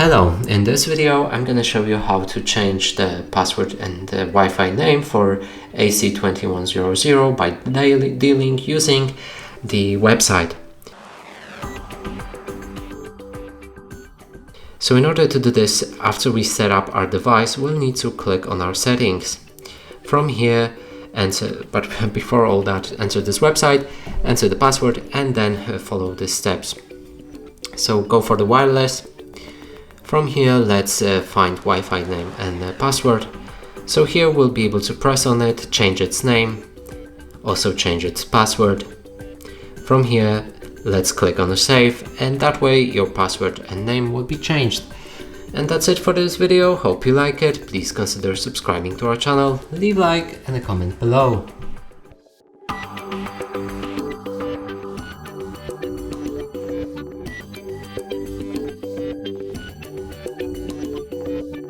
Hello, in this video I'm gonna show you how to change the password and the Wi-Fi name for AC2100 by D-Link using the website. So in order to do this, after we set up our device, we'll need to click on our settings. From here, but before all that, enter this website, enter the password, and then follow the steps. So go for the wireless. From here, let's find Wi-Fi name and password. So here we'll be able to press on it, change its name, also change its password. From here, let's click on the save, and that way your password and name will be changed. And that's it for this video. Hope you like it. Please consider subscribing to our channel, leave a like and a comment below.